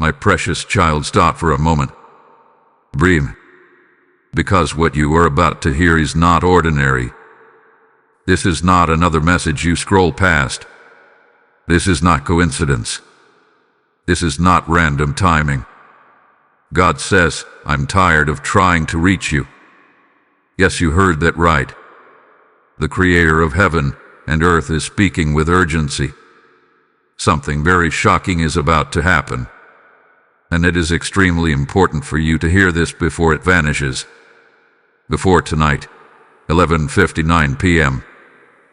My precious child, stop for a moment. Breathe. Because what you are about to hear is not ordinary. This is not another message you scroll past. This is not coincidence. This is not random timing. God says, I'm tired of trying to reach you. Yes, you heard that right. The Creator of heaven and earth is speaking with urgency. Something very shocking is about to happen. And it is extremely important for you to hear this before it vanishes. Before tonight, 11:59 p.m.,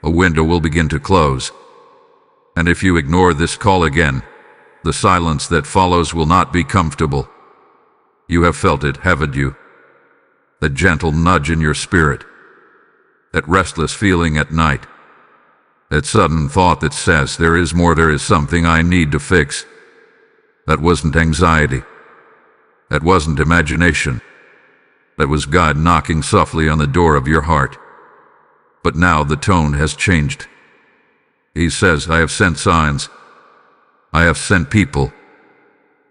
a window will begin to close. And if you ignore this call again, the silence that follows will not be comfortable. You have felt it, haven't you? That gentle nudge in your spirit. That restless feeling at night. That sudden thought that says, there is more, there is something I need to fix. That wasn't anxiety. That wasn't imagination. That was God knocking softly on the door of your heart. But now the tone has changed. He says, I have sent signs. I have sent people.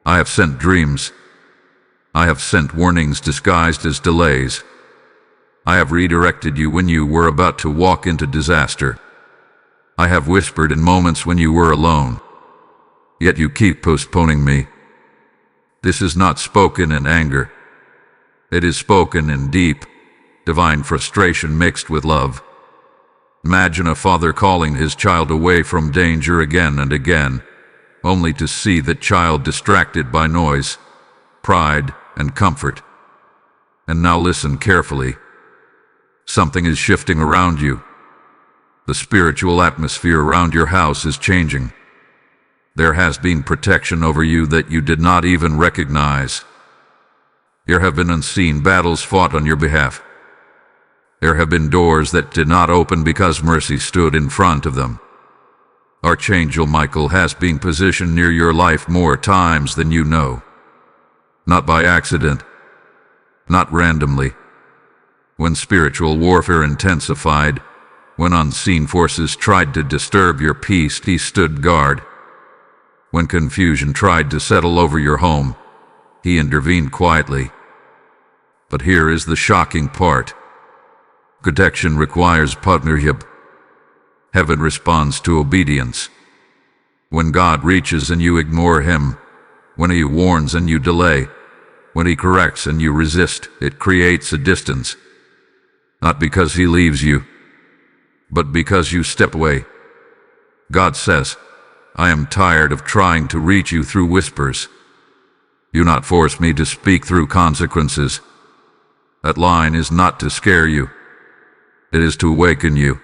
I have sent dreams. I have sent warnings disguised as delays. I have redirected you when you were about to walk into disaster. I have whispered in moments when you were alone. Yet you keep postponing me. This is not spoken in anger. It is spoken in deep, divine frustration mixed with love. Imagine a father calling his child away from danger again and again, only to see that child distracted by noise, pride, and comfort. And now listen carefully. Something is shifting around you. The spiritual atmosphere around your house is changing. There has been protection over you that you did not even recognize. There have been unseen battles fought on your behalf. There have been doors that did not open because mercy stood in front of them. Archangel Michael has been positioned near your life more times than you know. Not by accident. Not randomly. When spiritual warfare intensified, when unseen forces tried to disturb your peace, he stood guard. When confusion tried to settle over your home, he intervened quietly. But here is the shocking part. Protection requires partnership. Heaven responds to obedience. When God reaches and you ignore him, when he warns and you delay, when he corrects and you resist, it creates a distance. Not because he leaves you, but because you step away. God says, I am tired of trying to reach you through whispers. Do not force me to speak through consequences. That line is not to scare you. It is to awaken you.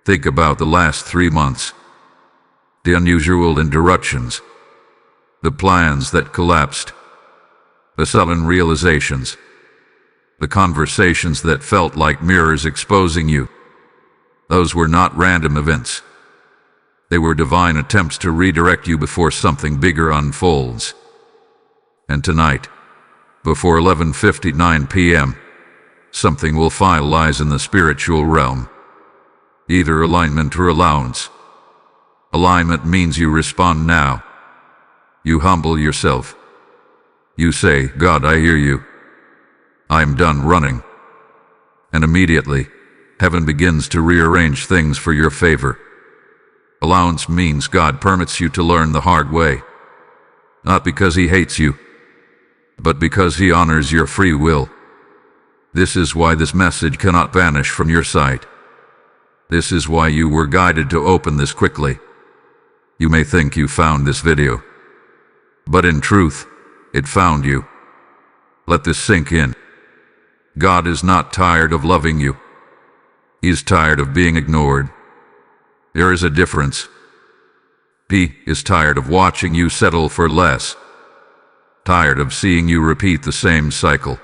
Think about the last 3 months. The unusual interruptions. The plans that collapsed. The sudden realizations. The conversations that felt like mirrors exposing you. Those were not random events. They were divine attempts to redirect you before something bigger unfolds. And tonight, before 11:59 p.m., something will finalize in the spiritual realm. Either alignment or allowance. Alignment means you respond now. You humble yourself. You say, God, I hear you. I'm done running. And immediately, heaven begins to rearrange things for your favor. Allowance means God permits you to learn the hard way. Not because he hates you, but because he honors your free will. This is why this message cannot vanish from your sight. This is why you were guided to open this quickly. You may think you found this video, but in truth, it found you. Let this sink in. God is not tired of loving you. He is tired of being ignored. There is a difference. He is tired of watching you settle for less. Tired of seeing you repeat the same cycle.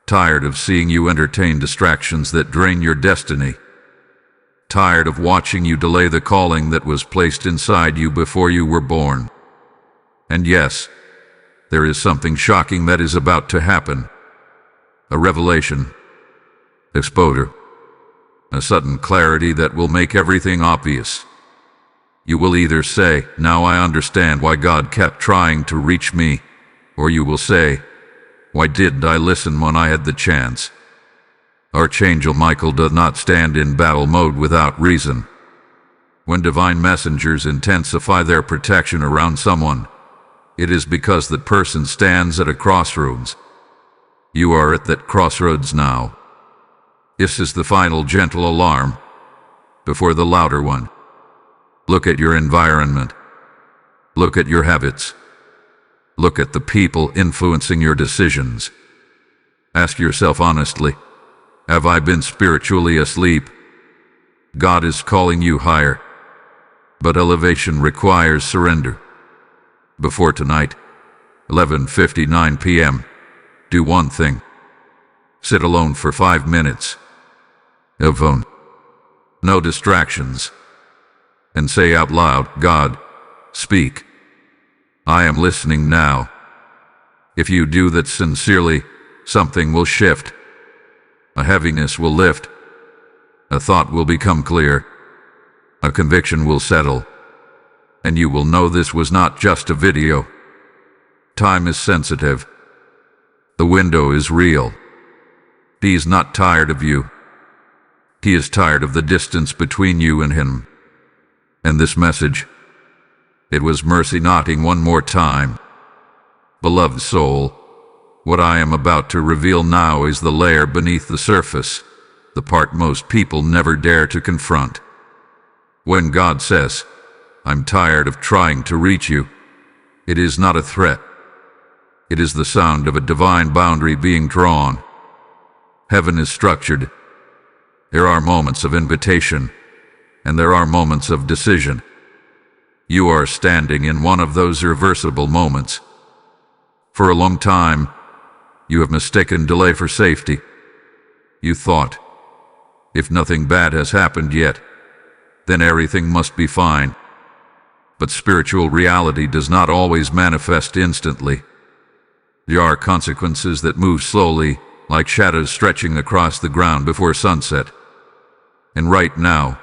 Tired of seeing you entertain distractions that drain your destiny. Tired of watching you delay the calling that was placed inside you before you were born. And yes, there is something shocking that is about to happen. A revelation. Exposure. A sudden clarity that will make everything obvious. You will either say, "Now I understand why God kept trying to reach me," or you will say, "Why didn't I listen when I had the chance?" Archangel Michael does not stand in battle mode without reason. When divine messengers intensify their protection around someone, it is because that person stands at a crossroads. You are at that crossroads now. This is the final gentle alarm before the louder one. Look at your environment. Look at your habits. Look at the people influencing your decisions. Ask yourself honestly, have I been spiritually asleep? God is calling you higher, but elevation requires surrender. Before tonight, 11:59 p.m., do one thing. Sit alone for 5 minutes. No phone. No distractions. And say out loud, "God, speak. I am listening now." If you do that sincerely, something will shift. A heaviness will lift. A thought will become clear. A conviction will settle. And you will know this was not just a video. Time is sensitive. The window is real. He is not tired of you. He is tired of the distance between you and him. And this message, it was mercy knocking one more time. Beloved soul, what I am about to reveal now is the layer beneath the surface, the part most people never dare to confront. When God says, "I'm tired of trying to reach you," it is not a threat. It is the sound of a divine boundary being drawn. Heaven is structured. There are moments of invitation, and there are moments of decision. You are standing in one of those irreversible moments. For a long time, you have mistaken delay for safety. You thought, if nothing bad has happened yet, then everything must be fine. But spiritual reality does not always manifest instantly. There are consequences that move slowly, like shadows stretching across the ground before sunset. And right now,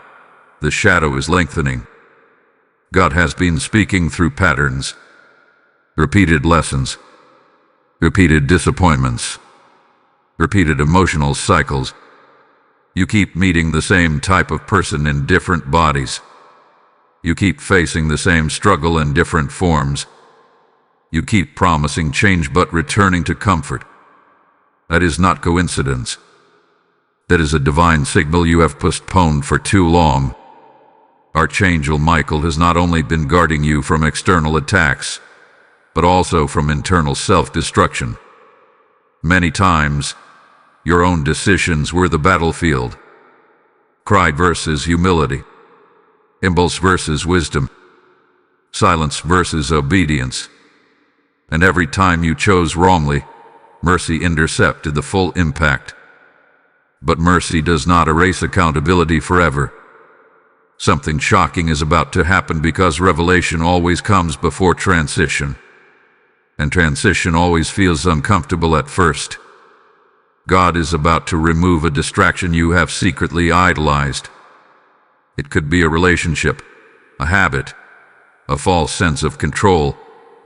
the shadow is lengthening. God has been speaking through patterns, repeated lessons, repeated disappointments, repeated emotional cycles. You keep meeting the same type of person in different bodies. You keep facing the same struggle in different forms. You keep promising change but returning to comfort. That is not coincidence. That is a divine signal you have postponed for too long. Archangel Michael has not only been guarding you from external attacks, but also from internal self-destruction. Many times, your own decisions were the battlefield. Pride versus humility. Impulse versus wisdom. Silence versus obedience. And every time you chose wrongly, mercy intercepted the full impact. But mercy does not erase accountability forever. Something shocking is about to happen because revelation always comes before transition. And transition always feels uncomfortable at first. God is about to remove a distraction you have secretly idolized. It could be a relationship, a habit, a false sense of control,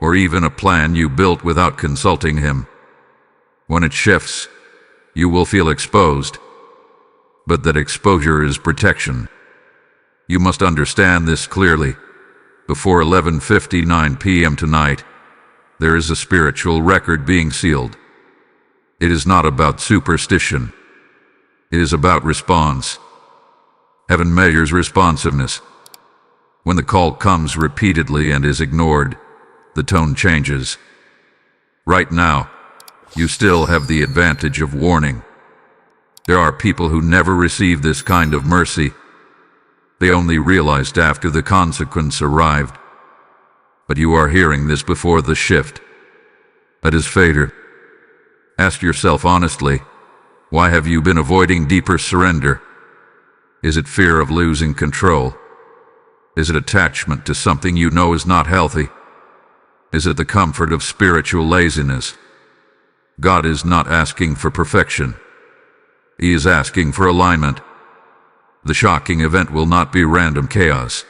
or even a plan you built without consulting him. When it shifts, you will feel exposed. But that exposure is protection. You must understand this clearly. Before 11:59 p.m. tonight, there is a spiritual record being sealed. It is not about superstition. It is about response. Heaven measures responsiveness. When the call comes repeatedly and is ignored, the tone changes. Right now, you still have the advantage of warning. There are people who never receive this kind of mercy. They only realized after the consequence arrived. But you are hearing this before the shift. That is fader. Ask yourself honestly, why have you been avoiding deeper surrender? Is it fear of losing control? Is it attachment to something you know is not healthy? Is it the comfort of spiritual laziness? God is not asking for perfection. He is asking for alignment. The shocking event will not be random chaos.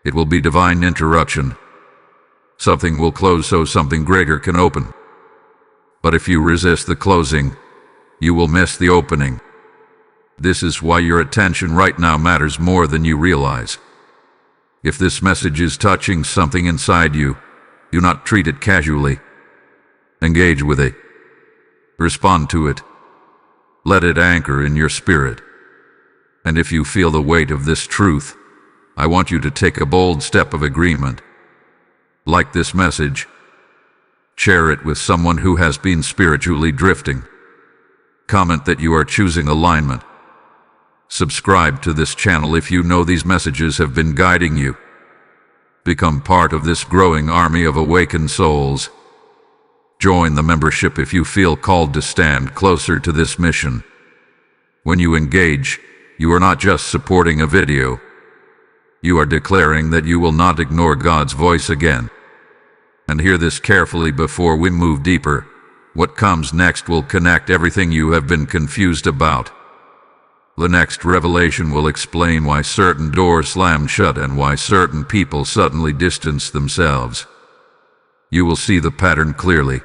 It will be divine interruption. Something will close so something greater can open. But if you resist the closing, you will miss the opening. This is why your attention right now matters more than you realize. If this message is touching something inside you, do not treat it casually. Engage with it. Respond to it. Let it anchor in your spirit. And if you feel the weight of this truth, I want you to take a bold step of agreement. Like this message. Share it with someone who has been spiritually drifting. Comment that you are choosing alignment. Subscribe to this channel if you know these messages have been guiding you. Become part of this growing army of awakened souls. Join the membership if you feel called to stand closer to this mission. When you engage, you are not just supporting a video. You are declaring that you will not ignore God's voice again. And hear this carefully before we move deeper. What comes next will connect everything you have been confused about. The next revelation will explain why certain doors slam shut and why certain people suddenly distance themselves. You will see the pattern clearly.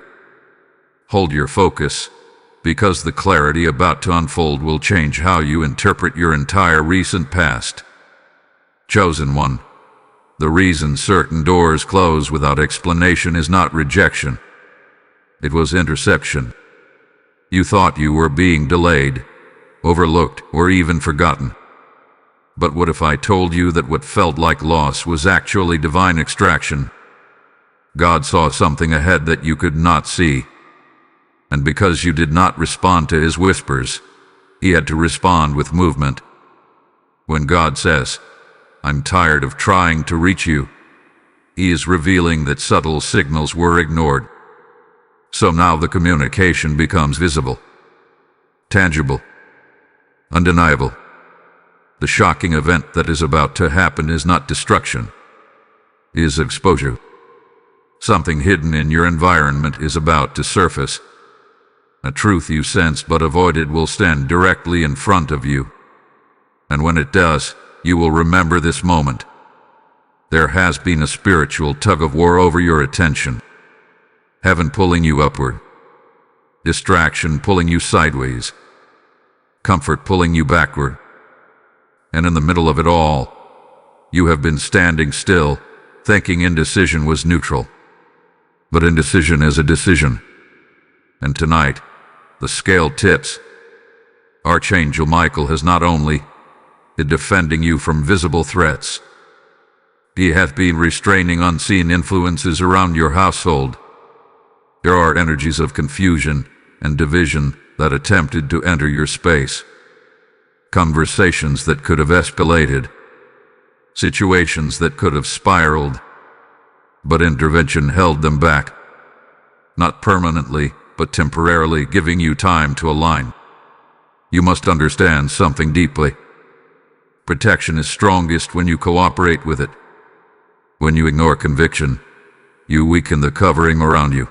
Hold your focus, because the clarity about to unfold will change how you interpret your entire recent past. Chosen one. The reason certain doors close without explanation is not rejection. It was interception. You thought you were being delayed, overlooked, or even forgotten. But what if I told you that what felt like loss was actually divine extraction? God saw something ahead that you could not see. And because you did not respond to his whispers, he had to respond with movement. When God says, "I'm tired of trying to reach you," he is revealing that subtle signals were ignored. So now the communication becomes visible, tangible, undeniable. The shocking event that is about to happen is not destruction, it is exposure. Something hidden in your environment is about to surface. A truth you sense but avoided will stand directly in front of you. And when it does, you will remember this moment. There has been a spiritual tug-of-war over your attention. Heaven pulling you upward. Distraction pulling you sideways. Comfort pulling you backward. And in the middle of it all, you have been standing still, thinking indecision was neutral. But indecision is a decision. And tonight, the scale tips. Archangel Michael has not only been defending you from visible threats, he has been restraining unseen influences around your household. There are energies of confusion and division that attempted to enter your space. Conversations that could have escalated. Situations that could have spiraled. But intervention held them back. Not permanently, but temporarily, giving you time to align. You must understand something deeply. Protection is strongest when you cooperate with it. When you ignore conviction, you weaken the covering around you.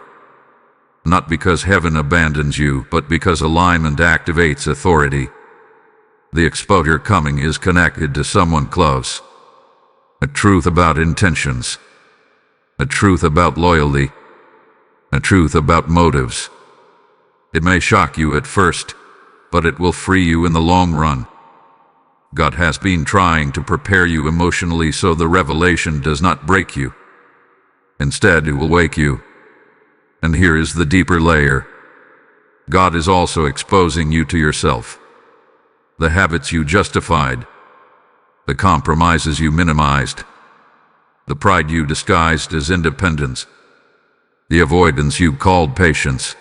Not because heaven abandons you, but because alignment activates authority. The exposure coming is connected to someone close. A truth about intentions. A truth about loyalty. A truth about motives. It may shock you at first, but it will free you in the long run. God has been trying to prepare you emotionally so the revelation does not break you. Instead, it will wake you. And here is the deeper layer. God is also exposing you to yourself. The habits you justified. The compromises you minimized. The pride you disguised as independence. The avoidance you called patience.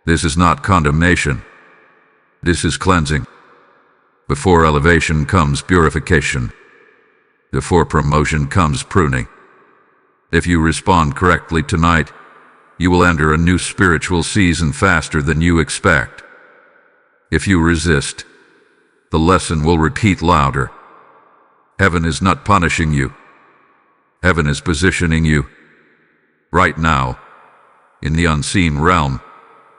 This is not condemnation. This is cleansing. Before elevation comes purification. Before promotion comes pruning. If you respond correctly tonight, you will enter a new spiritual season faster than you expect. If you resist, the lesson will repeat louder. Heaven is not punishing you. Heaven is positioning you. Right now, in the unseen realm,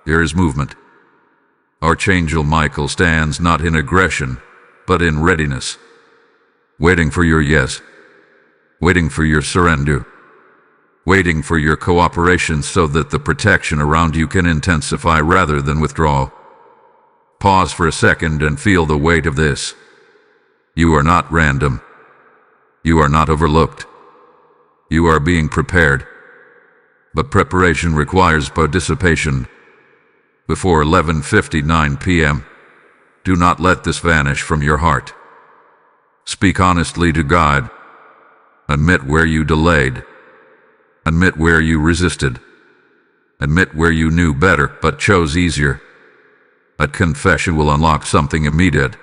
there is movement. Archangel Michael stands not in aggression, but in readiness, waiting for your yes. waiting for your surrender, waiting for your cooperation so that the protection around you can intensify rather than withdraw. Pause for a second and feel the weight of this. You are not random. You are not overlooked. You are being prepared. But preparation requires participation. Before 11:59 p.m., do not let this vanish from your heart. Speak honestly to God. Admit where you delayed. Admit where you resisted. Admit where you knew better but chose easier. That confession will unlock something immediate.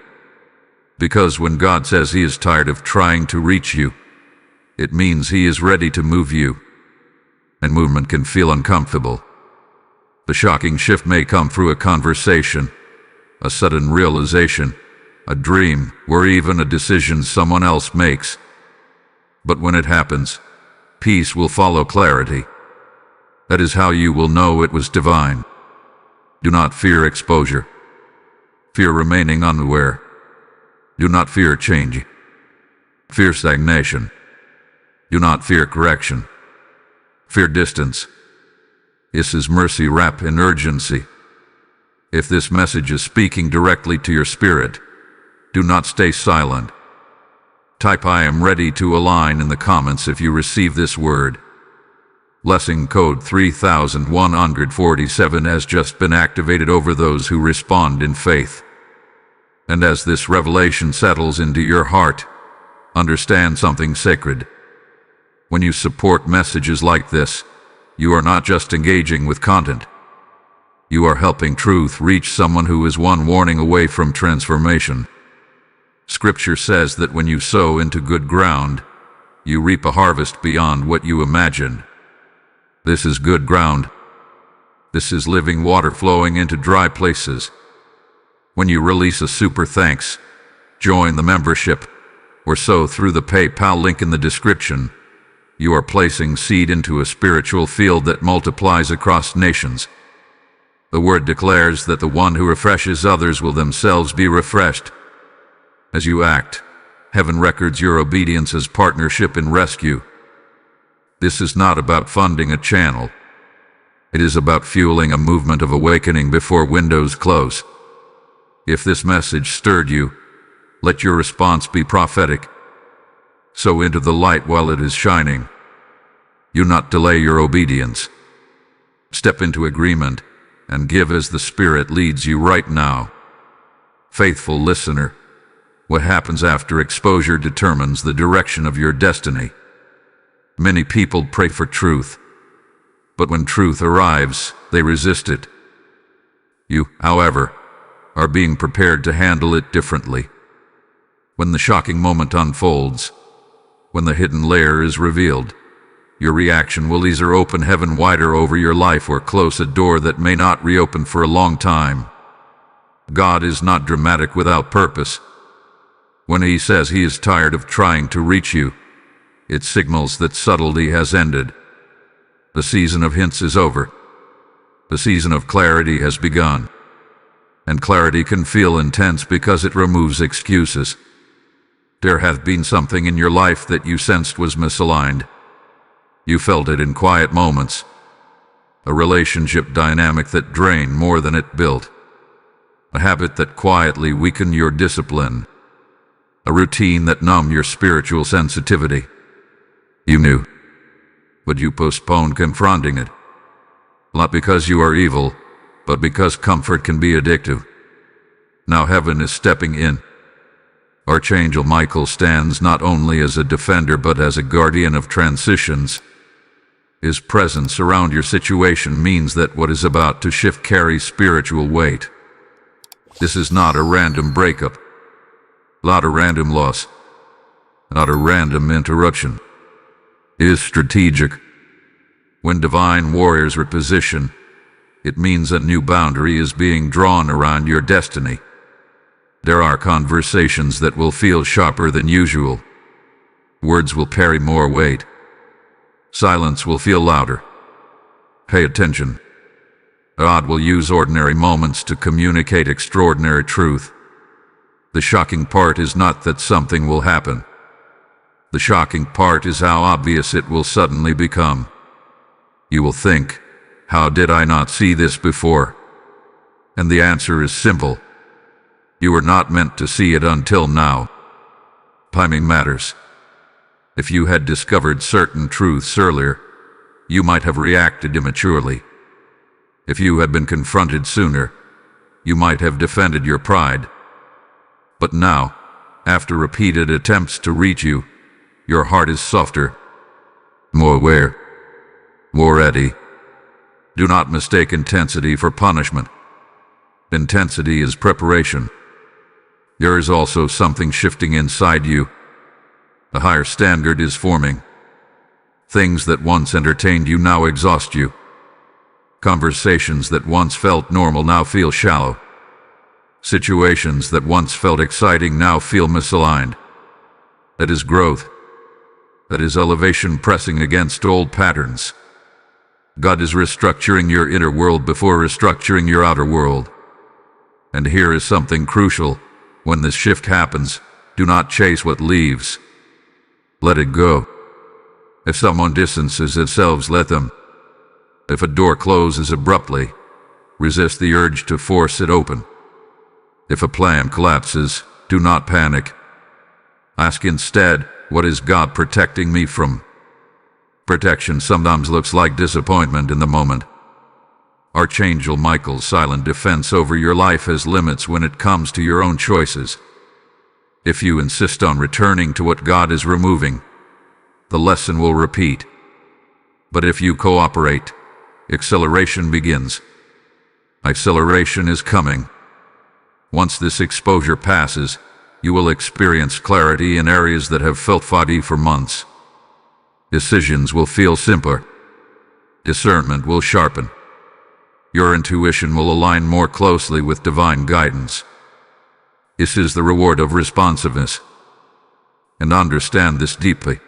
Because when God says He is tired of trying to reach you, it means He is ready to move you. And movement can feel uncomfortable. The shocking shift may come through a conversation, a sudden realization, a dream, or even a decision someone else makes. But when it happens, peace will follow clarity. That is how you will know it was divine. Do not fear exposure. Fear remaining unaware. Do not fear change. Fear stagnation. Do not fear correction. Fear distance. This is mercy wrapped in urgency. If this message is speaking directly to your spirit, do not stay silent. Type "I am ready to align" in the comments if you receive this word. Blessing code 3147 has just been activated over those who respond in faith. And as this revelation settles into your heart, understand something sacred. When you support messages like this, you are not just engaging with content. You are helping truth reach someone who is one warning away from transformation. Scripture says that when you sow into good ground, you reap a harvest beyond what you imagine. This is good ground. This is living water flowing into dry places. When you release a super thanks, join the membership, or sow through the PayPal link in the description, you are placing seed into a spiritual field that multiplies across nations. The word declares that the one who refreshes others will themselves be refreshed. As you act, heaven records your obedience as partnership in rescue. This is not about funding a channel. It is about fueling a movement of awakening before windows close. If this message stirred you, let your response be prophetic. Sow into the light while it is shining. Do not delay your obedience. Step into agreement and give as the Spirit leads you right now. Faithful listener, what happens after exposure determines the direction of your destiny. Many people pray for truth, but when truth arrives, they resist it. You, however, are being prepared to handle it differently. When the shocking moment unfolds, when the hidden layer is revealed, your reaction will either open heaven wider over your life or close a door that may not reopen for a long time. God is not dramatic without purpose. When He says He is tired of trying to reach you, it signals that subtlety has ended. The season of hints is over. The season of clarity has begun. And clarity can feel intense because it removes excuses. There hath been something in your life that you sensed was misaligned. You felt it in quiet moments. A relationship dynamic that drained more than it built. A habit that quietly weakened your discipline. A routine that numbed your spiritual sensitivity. You knew, but you postponed confronting it. Not because you are evil, but because comfort can be addictive. Now heaven is stepping in. Archangel Michael stands not only as a defender but as a guardian of transitions. His presence around your situation means that what is about to shift carries spiritual weight. This is not a random breakup, not a random loss, not a random interruption. It is strategic. When divine warriors reposition, it means a new boundary is being drawn around your destiny. There are conversations that will feel sharper than usual. Words will carry more weight. Silence will feel louder. Pay attention. God will use ordinary moments to communicate extraordinary truth. The shocking part is not that something will happen. The shocking part is how obvious it will suddenly become. You will think, how did I not see this before? And the answer is simple. You were not meant to see it until now. Timing matters. If you had discovered certain truths earlier, you might have reacted immaturely. If you had been confronted sooner, you might have defended your pride. But now, after repeated attempts to reach you, your heart is softer, more aware, more ready. Do not mistake intensity for punishment. Intensity is preparation. There is also something shifting inside you. A higher standard is forming. Things that once entertained you now exhaust you. Conversations that once felt normal now feel shallow. Situations that once felt exciting now feel misaligned. That is growth. That is elevation pressing against old patterns. God is restructuring your inner world before restructuring your outer world. And here is something crucial. When this shift happens, do not chase what leaves. Let it go. If someone distances themselves, let them. If a door closes abruptly, resist the urge to force it open. If a plan collapses, do not panic. Ask instead, what is God protecting me from? Protection sometimes looks like disappointment in the moment. Archangel Michael's silent defense over your life has limits when it comes to your own choices. If you insist on returning to what God is removing, the lesson will repeat. But if you cooperate, acceleration begins. Acceleration is coming. Once this exposure passes, you will experience clarity in areas that have felt foggy for months. Decisions will feel simpler. Discernment will sharpen. Your intuition will align more closely with divine guidance. This is the reward of responsiveness. And understand this deeply.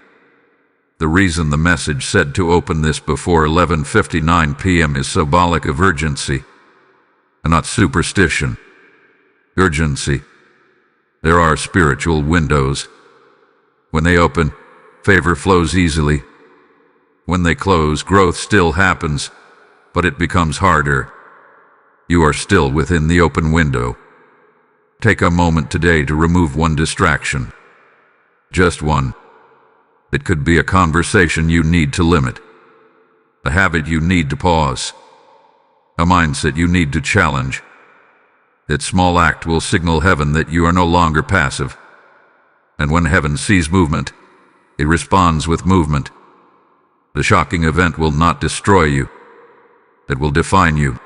The reason the message said to open this before 11:59 p.m. is symbolic of urgency, and not superstition. Urgency. There are spiritual windows. When they open, favor flows easily. When they close, growth still happens, but it becomes harder. You are still within the open window. Take a moment today to remove one distraction. Just one. It could be a conversation you need to limit, a habit you need to pause, a mindset you need to challenge. That small act will signal heaven that you are no longer passive. And when heaven sees movement, it responds with movement. The shocking event will not destroy you. It will define you.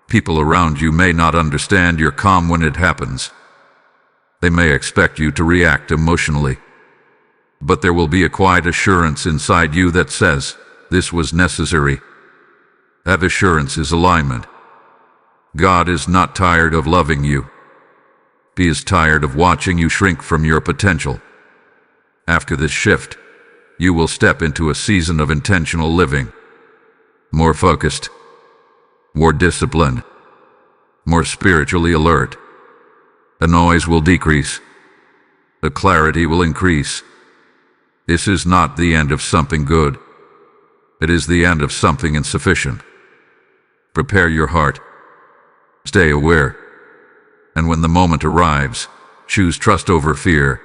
People around you may not understand your calm when it happens. They may expect you to react emotionally. But there will be a quiet assurance inside you that says, this was necessary. That assurance is alignment. God is not tired of loving you. He is tired of watching you shrink from your potential. After this shift, you will step into a season of intentional living. More focused, more disciplined, more spiritually alert. The noise will decrease. The clarity will increase. This is not the end of something good. It is the end of something insufficient. Prepare your heart. Stay aware. And when the moment arrives, choose trust over fear.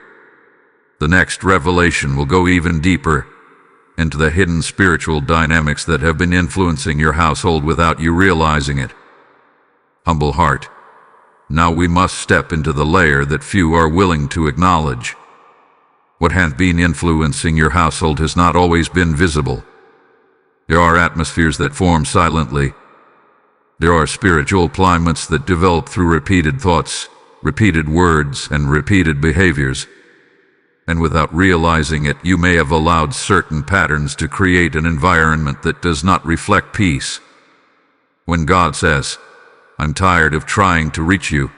The next revelation will go even deeper into the hidden spiritual dynamics that have been influencing your household without you realizing it. Humble heart. Now we must step into the layer that few are willing to acknowledge. What has been influencing your household has not always been visible. There are atmospheres that form silently. There are spiritual climates that develop through repeated thoughts, repeated words, and repeated behaviors. And without realizing it, you may have allowed certain patterns to create an environment that does not reflect peace. When God says, I'm tired of trying to reach you,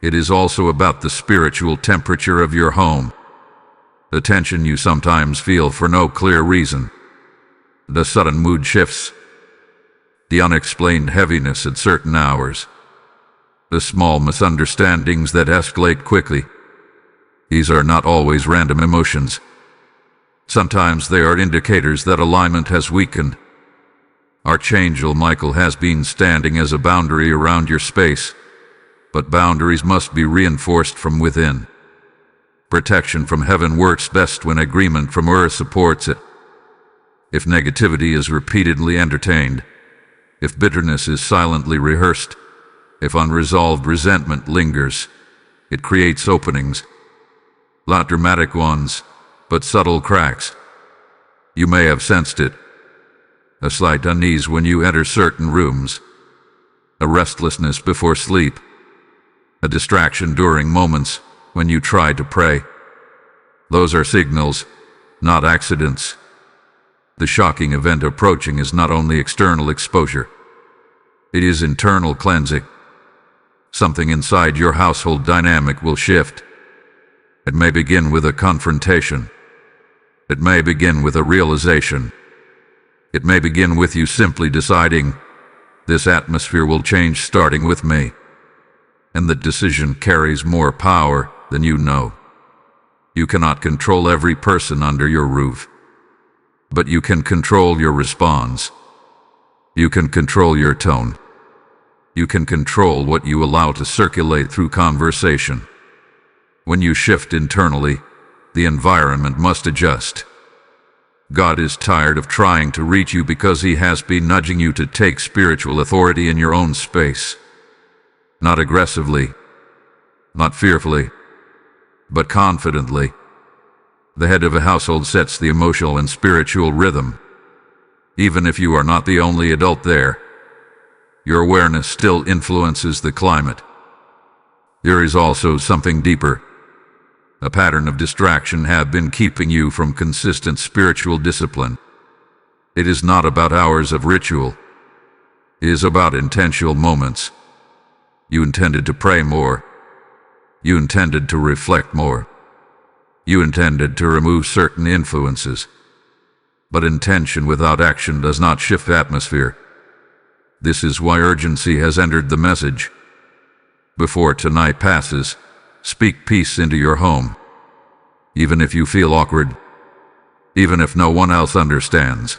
it is also about the spiritual temperature of your home. The tension you sometimes feel for no clear reason. The sudden mood shifts. The unexplained heaviness at certain hours. The small misunderstandings that escalate quickly. These are not always random emotions. Sometimes they are indicators that alignment has weakened. Archangel Michael has been standing as a boundary around your space, but boundaries must be reinforced from within. Protection from heaven works best when agreement from earth supports it. If negativity is repeatedly entertained, if bitterness is silently rehearsed, if unresolved resentment lingers, it creates openings. Not dramatic ones, but subtle cracks. You may have sensed it. A slight unease when you enter certain rooms. A restlessness before sleep. A distraction during moments when you try to pray. Those are signals, not accidents. The shocking event approaching is not only external exposure. It is internal cleansing. Something inside your household dynamic will shift. It may begin with a confrontation. It may begin with a realization. It may begin with you simply deciding, this atmosphere will change starting with me. And that decision carries more power than you know. You cannot control every person under your roof, but you can control your response. You can control your tone. You can control what you allow to circulate through conversation. When you shift internally, the environment must adjust. God is tired of trying to reach you because He has been nudging you to take spiritual authority in your own space. Not aggressively, not fearfully, but confidently. The head of a household sets the emotional and spiritual rhythm. Even if you are not the only adult there, your awareness still influences the climate. There is also something deeper. A pattern of distraction have been keeping you from consistent spiritual discipline. It is not about hours of ritual. It is about intentional moments. You intended to pray more. You intended to reflect more. You intended to remove certain influences. But intention without action does not shift atmosphere. This is why urgency has entered the message. Before tonight passes, speak peace into your home. Even if you feel awkward, even if no one else understands,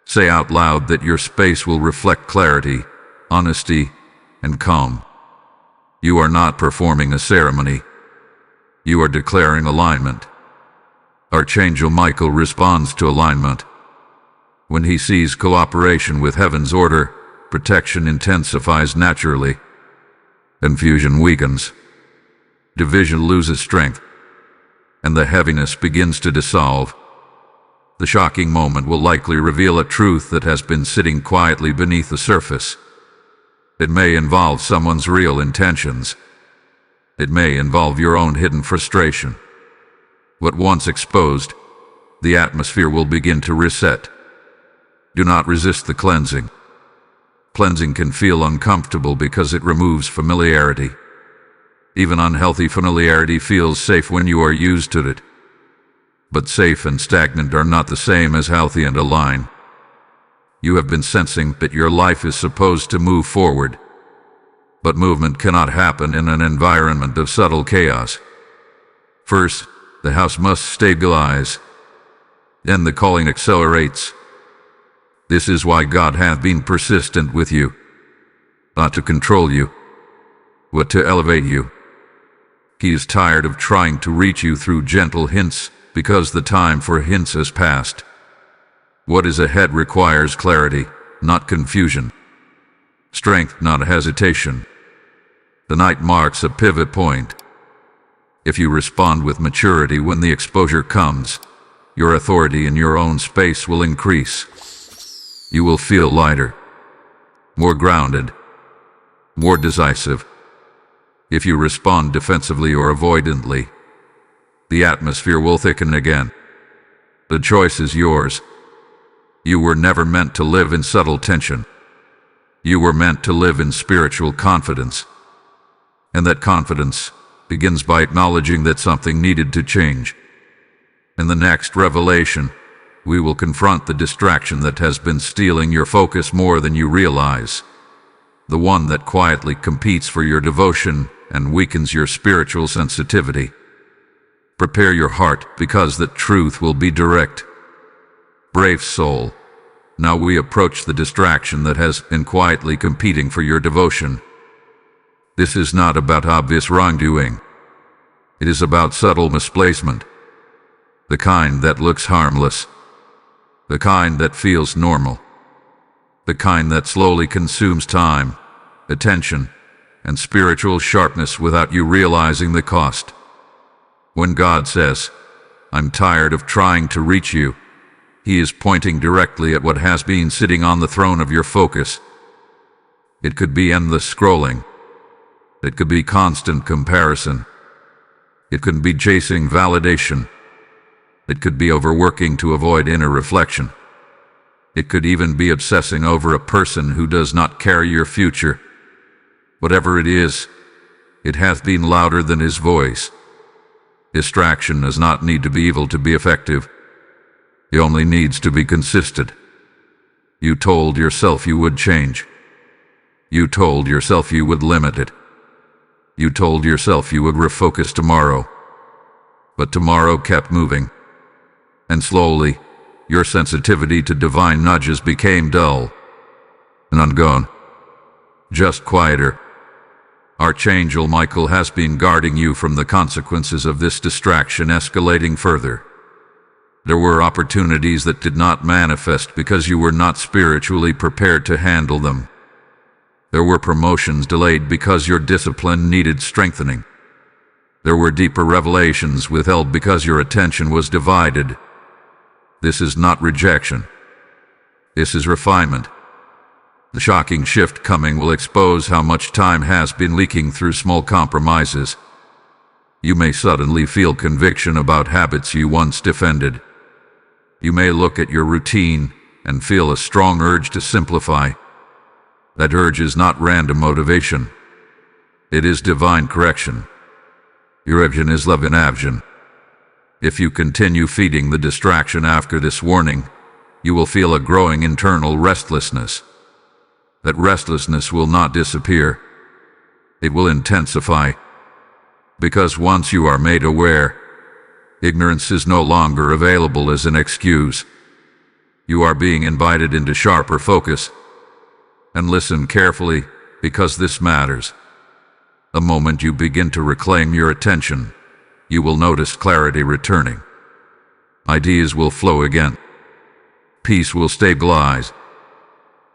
say out loud that your space will reflect clarity, honesty, and calm. You are not performing a ceremony. You are declaring alignment. Archangel Michael responds to alignment. When he sees cooperation with heaven's order, protection intensifies naturally. Confusion weakens. Division loses strength. And the heaviness begins to dissolve. The shocking moment will likely reveal a truth that has been sitting quietly beneath the surface. It may involve someone's real intentions. It may involve your own hidden frustration. But once exposed, the atmosphere will begin to reset. Do not resist the cleansing. Cleansing can feel uncomfortable because it removes familiarity. Even unhealthy familiarity feels safe when you are used to it. But safe and stagnant are not the same as healthy and aligned. You have been sensing that your life is supposed to move forward. But movement cannot happen in an environment of subtle chaos. First, the house must stabilize. Then the calling accelerates. This is why God hath been persistent with you. Not to control you, but to elevate you. He is tired of trying to reach you through gentle hints, because the time for hints has passed. What is ahead requires clarity, not confusion. Strength, not hesitation. The night marks a pivot point. If you respond with maturity when the exposure comes, your authority in your own space will increase. You will feel lighter, more grounded, more decisive. If you respond defensively or avoidantly, the atmosphere will thicken again. The choice is yours. You were never meant to live in subtle tension. You were meant to live in spiritual confidence. And that confidence begins by acknowledging that something needed to change. In the next revelation, we will confront the distraction that has been stealing your focus more than you realize. The one that quietly competes for your devotion and weakens your spiritual sensitivity. Prepare your heart, because the truth will be direct. Brave soul, now we approach the distraction that has been quietly competing for your devotion. This is not about obvious wrongdoing. It is about subtle misplacement. The kind that looks harmless. The kind that feels normal. The kind that slowly consumes time, attention, and spiritual sharpness without you realizing the cost. When God says, "I'm tired of trying to reach you," He is pointing directly at what has been sitting on the throne of your focus. It could be endless scrolling. It could be constant comparison. It could be chasing validation. It could be overworking to avoid inner reflection. It could even be obsessing over a person who does not carry your future. Whatever it is, it hath been louder than His voice. Distraction does not need to be evil to be effective. It only needs to be consistent. You told yourself you would change. You told yourself you would limit it. You told yourself you would refocus tomorrow. But tomorrow kept moving. And slowly, your sensitivity to divine nudges became dull and ungone. Just quieter. Archangel Michael has been guarding you from the consequences of this distraction escalating further. There were opportunities that did not manifest because you were not spiritually prepared to handle them. There were promotions delayed because your discipline needed strengthening. There were deeper revelations withheld because your attention was divided. This is not rejection. This is refinement. The shocking shift coming will expose how much time has been leaking through small compromises. You may suddenly feel conviction about habits you once defended. You may look at your routine and feel a strong urge to simplify. That urge is not random motivation. It is divine correction. Your action is love in action. If you continue feeding the distraction after this warning, you will feel a growing internal restlessness. That restlessness will not disappear. It will intensify. Because once you are made aware, ignorance is no longer available as an excuse. You are being invited into sharper focus. And listen carefully, because this matters. The moment you begin to reclaim your attention, you will notice clarity returning. Ideas will flow again. Peace will stabilize.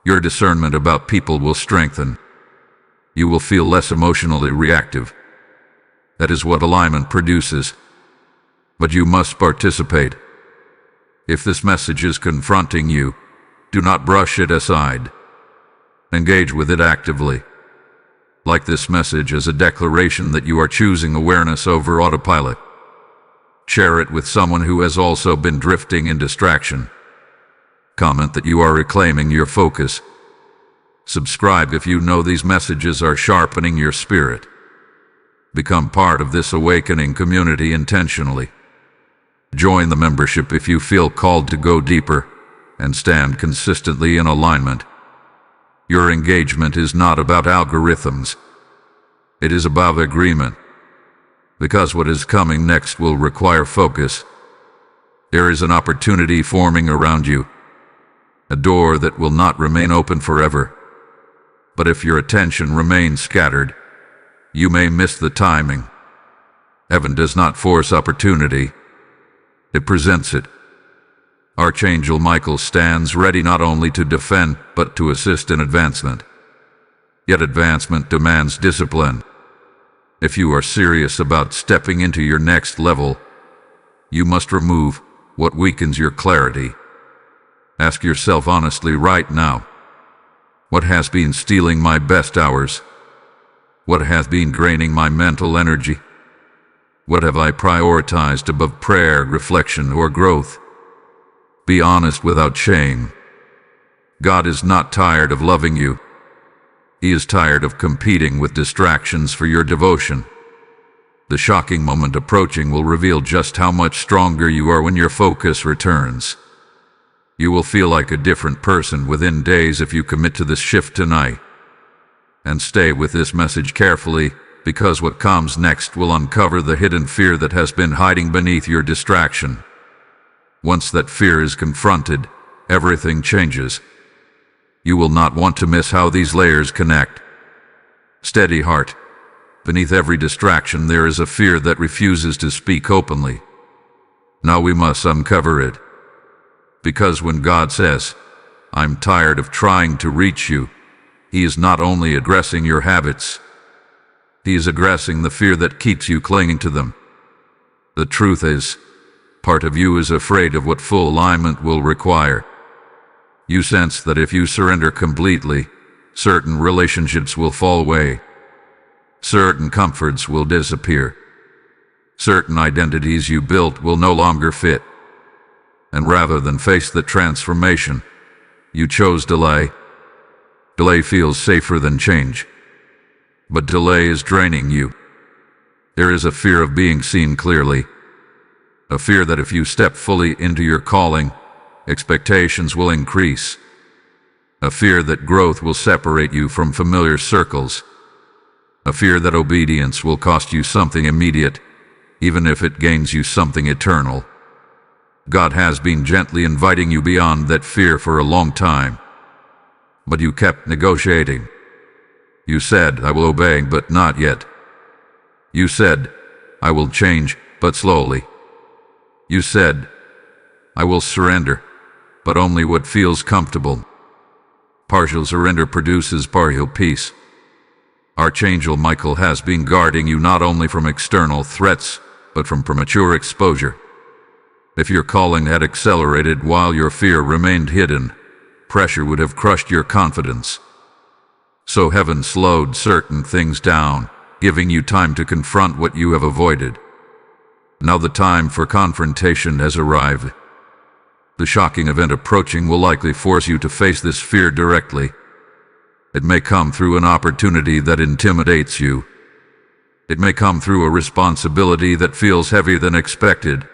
Your discernment about people will strengthen. You will feel less emotionally reactive. That is what alignment produces. But you must participate. If this message is confronting you, do not brush it aside. Engage with it actively. Like this message as a declaration that you are choosing awareness over autopilot. Share it with someone who has also been drifting in distraction. Comment that you are reclaiming your focus. Subscribe if you know these messages are sharpening your spirit. Become part of this awakening community intentionally. Join the membership if you feel called to go deeper and stand consistently in alignment. Your engagement is not about algorithms. It is about agreement. Because what is coming next will require focus. There is an opportunity forming around you. A door that will not remain open forever. But if your attention remains scattered, you may miss the timing. Heaven does not force opportunity. It presents it. Archangel Michael stands ready not only to defend, but to assist in advancement. Yet advancement demands discipline. If you are serious about stepping into your next level, you must remove what weakens your clarity. Ask yourself honestly right now, what has been stealing my best hours? What has been draining my mental energy? What have I prioritized above prayer, reflection, or growth? Be honest without shame. God is not tired of loving you. He is tired of competing with distractions for your devotion. The shocking moment approaching will reveal just how much stronger you are when your focus returns. You will feel like a different person within days if you commit to this shift tonight. And stay with this message carefully, because what comes next will uncover the hidden fear that has been hiding beneath your distraction. Once that fear is confronted, everything changes. You will not want to miss how these layers connect. Steady heart. Beneath every distraction there is a fear that refuses to speak openly. Now we must uncover it. Because when God says, "I'm tired of trying to reach you," He is not only addressing your habits, He is addressing the fear that keeps you clinging to them. The truth is, part of you is afraid of what full alignment will require. You sense that if you surrender completely, certain relationships will fall away. Certain comforts will disappear. Certain identities you built will no longer fit. And rather than face the transformation, you chose delay. Delay feels safer than change. But delay is draining you. There is a fear of being seen clearly. A fear that if you step fully into your calling, expectations will increase. A fear that growth will separate you from familiar circles. A fear that obedience will cost you something immediate, even if it gains you something eternal. God has been gently inviting you beyond that fear for a long time. But you kept negotiating. You said, "I will obey, but not yet." You said, "I will change, but slowly." You said, "I will surrender, but only what feels comfortable." Partial surrender produces partial peace. Archangel Michael has been guarding you not only from external threats, but from premature exposure. If your calling had accelerated while your fear remained hidden, pressure would have crushed your confidence. So heaven slowed certain things down, giving you time to confront what you have avoided. Now the time for confrontation has arrived. The shocking event approaching will likely force you to face this fear directly. It may come through an opportunity that intimidates you. It may come through a responsibility that feels heavier than expected.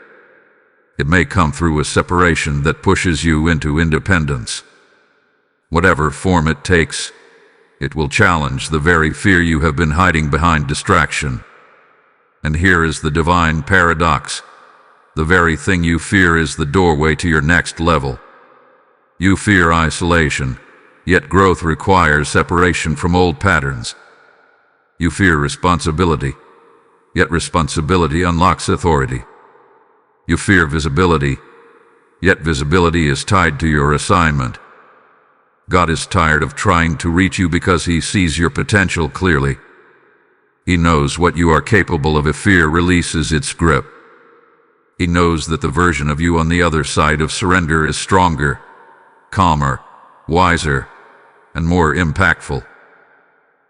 It may come through a separation that pushes you into independence. Whatever form it takes, it will challenge the very fear you have been hiding behind distraction. And here is the divine paradox. The very thing you fear is the doorway to your next level. You fear isolation, yet growth requires separation from old patterns. You fear responsibility, yet responsibility unlocks authority. You fear visibility, yet visibility is tied to your assignment. God is tired of trying to reach you because He sees your potential clearly. He knows what you are capable of if fear releases its grip. He knows that the version of you on the other side of surrender is stronger, calmer, wiser, and more impactful.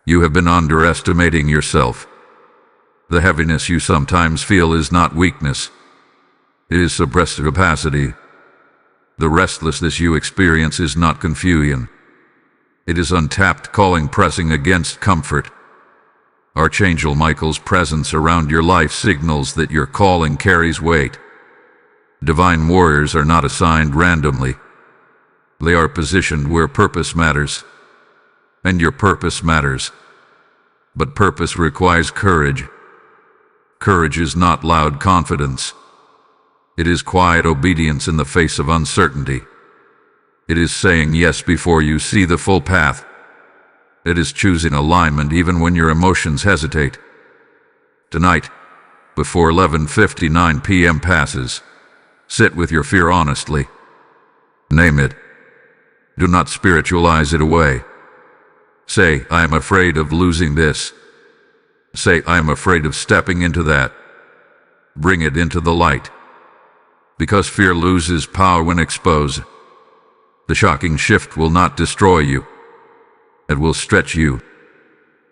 You have been underestimating yourself. The heaviness you sometimes feel is not weakness. It is suppressed capacity. The restlessness you experience is not confusion. It is untapped calling pressing against comfort. Archangel Michael's presence around your life signals that your calling carries weight. Divine warriors are not assigned randomly. They are positioned where purpose matters. And your purpose matters. But purpose requires courage. Courage is not loud confidence. It is quiet obedience in the face of uncertainty. It is saying yes before you see the full path. It is choosing alignment even when your emotions hesitate. Tonight, before 11:59 p.m. passes, sit with your fear honestly. Name it. Do not spiritualize it away. Say, "I am afraid of losing this." Say, "I am afraid of stepping into that." Bring it into the light. Because fear loses power when exposed. The shocking shift will not destroy you. It will stretch you.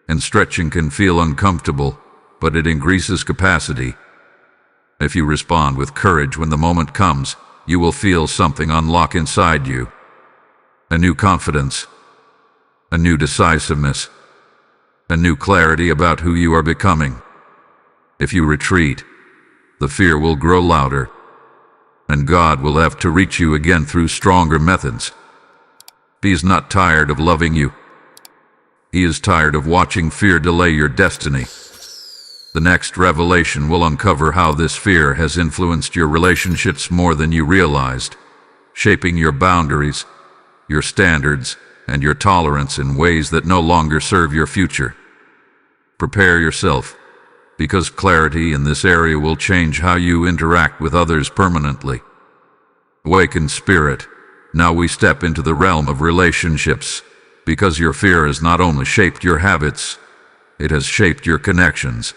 And stretching can feel uncomfortable, but it increases capacity. If you respond with courage when the moment comes, you will feel something unlock inside you. A new confidence. A new decisiveness. A new clarity about who you are becoming. If you retreat, the fear will grow louder. And God will have to reach you again through stronger methods. He is not tired of loving you. He is tired of watching fear delay your destiny. The next revelation will uncover how this fear has influenced your relationships more than you realized, shaping your boundaries, your standards, and your tolerance in ways that no longer serve your future. Prepare yourself, because clarity in this area will change how you interact with others permanently. Awakened spirit, now we step into the realm of relationships, because your fear has not only shaped your habits, it has shaped your connections.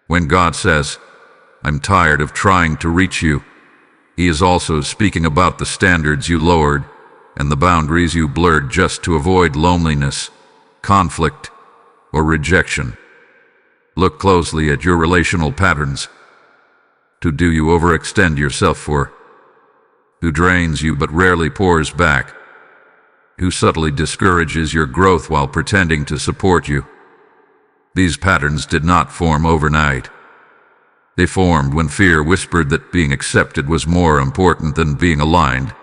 When God says, "I'm tired of trying to reach you," He is also speaking about the standards you lowered and the boundaries you blurred just to avoid loneliness, conflict, or rejection. Look closely at your relational patterns. Who do you overextend yourself for? Who drains you but rarely pours back? Who subtly discourages your growth while pretending to support you? These patterns did not form overnight. They formed when fear whispered that being accepted was more important than being aligned.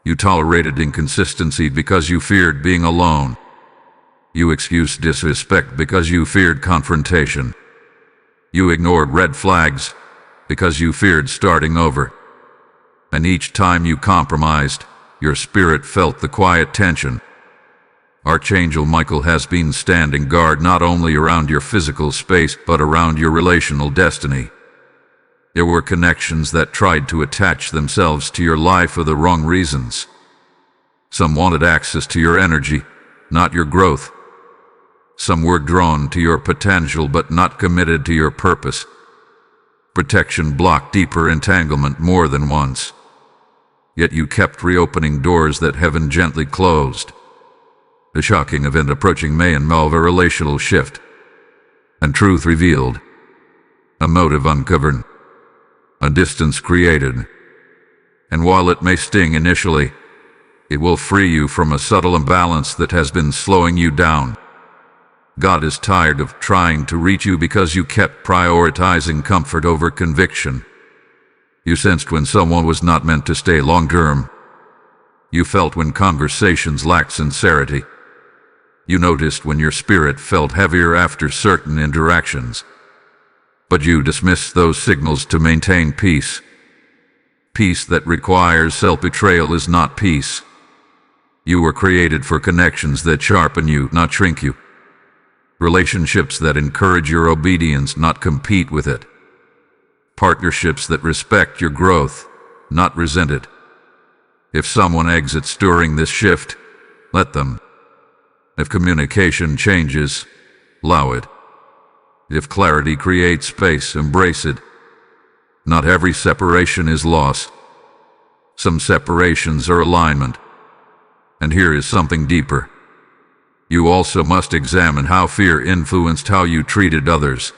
You tolerated inconsistency because you feared being alone. You excused disrespect because you feared confrontation. You ignored red flags because you feared starting over. And each time you compromised, your spirit felt the quiet tension. Archangel Michael has been standing guard not only around your physical space, but around your relational destiny. There were connections that tried to attach themselves to your life for the wrong reasons. Some wanted access to your energy, not your growth. Some were drawn to your potential but not committed to your purpose. Protection blocked deeper entanglement more than once. Yet you kept reopening doors that heaven gently closed. A shocking event approaching may involve a relational shift, and truth revealed, a motive uncovered, a distance created. And while it may sting initially, it will free you from a subtle imbalance that has been slowing you down. God is tired of trying to reach you because you kept prioritizing comfort over conviction. You sensed when someone was not meant to stay long-term. You felt when conversations lacked sincerity. You noticed when your spirit felt heavier after certain interactions. But you dismissed those signals to maintain peace. Peace that requires self-betrayal is not peace. You were created for connections that sharpen you, not shrink you. Relationships that encourage your obedience, not compete with it. Partnerships that respect your growth, not resent it. If someone exits during this shift, let them. If communication changes, allow it. If clarity creates space, embrace it. Not every separation is loss. Some separations are alignment. And here is something deeper. You also must examine how fear influenced how you treated others.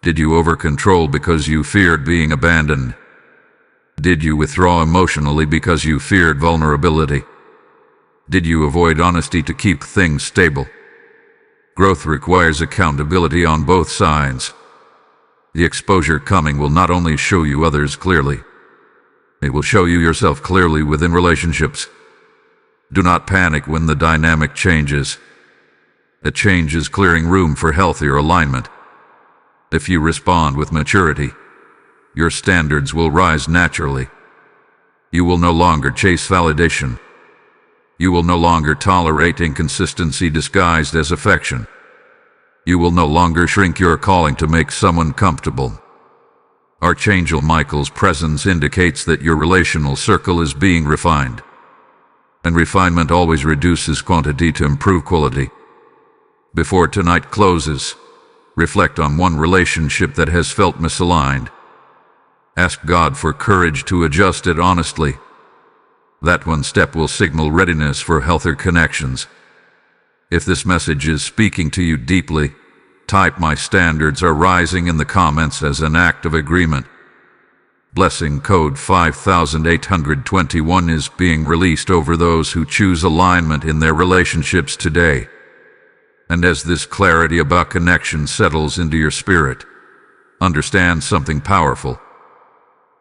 Did you over-control because you feared being abandoned? Did you withdraw emotionally because you feared vulnerability? Did you avoid honesty to keep things stable? Growth requires accountability on both sides. The exposure coming will not only show you others clearly, it will show you yourself clearly within relationships. Do not panic when the dynamic changes. A change is clearing room for healthier alignment. If you respond with maturity, your standards will rise naturally. You will no longer chase validation. You will no longer tolerate inconsistency disguised as affection. You will no longer shrink your calling to make someone comfortable. Archangel Michael's presence indicates that your relational circle is being refined. And refinement always reduces quantity to improve quality. Before tonight closes, reflect on one relationship that has felt misaligned. Ask God for courage to adjust it honestly. That one step will signal readiness for healthier connections. If this message is speaking to you deeply, type "My standards are rising" in the comments as an act of agreement. Blessing code 5821 is being released over those who choose alignment in their relationships today. And as this clarity about connection settles into your spirit, understand something powerful.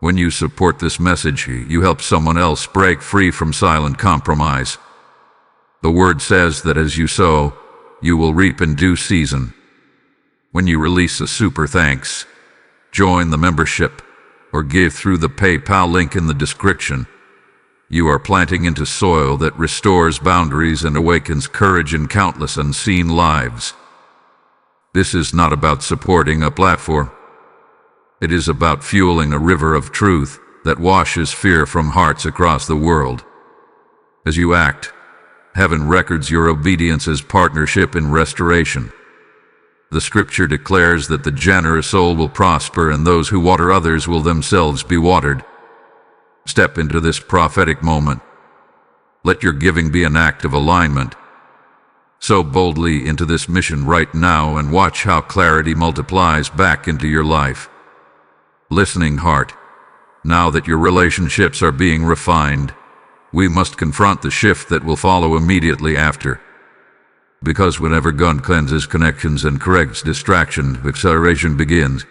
When you support this message, you help someone else break free from silent compromise. The word says that as you sow, you will reap in due season. When you release a super thanks, join the membership, or give through the PayPal link in the description, you are planting into soil that restores boundaries and awakens courage in countless unseen lives. This is not about supporting a platform. It is about fueling a river of truth that washes fear from hearts across the world. As you act, heaven records your obedience as partnership in restoration. The scripture declares that the generous soul will prosper and those who water others will themselves be watered. Step into this prophetic moment. Let your giving be an act of alignment. Sow boldly into this mission right now and watch how clarity multiplies back into your life. Listening heart, now that your relationships are being refined, we must confront the shift that will follow immediately after. Because whenever God cleanses connections and corrects distraction, acceleration begins.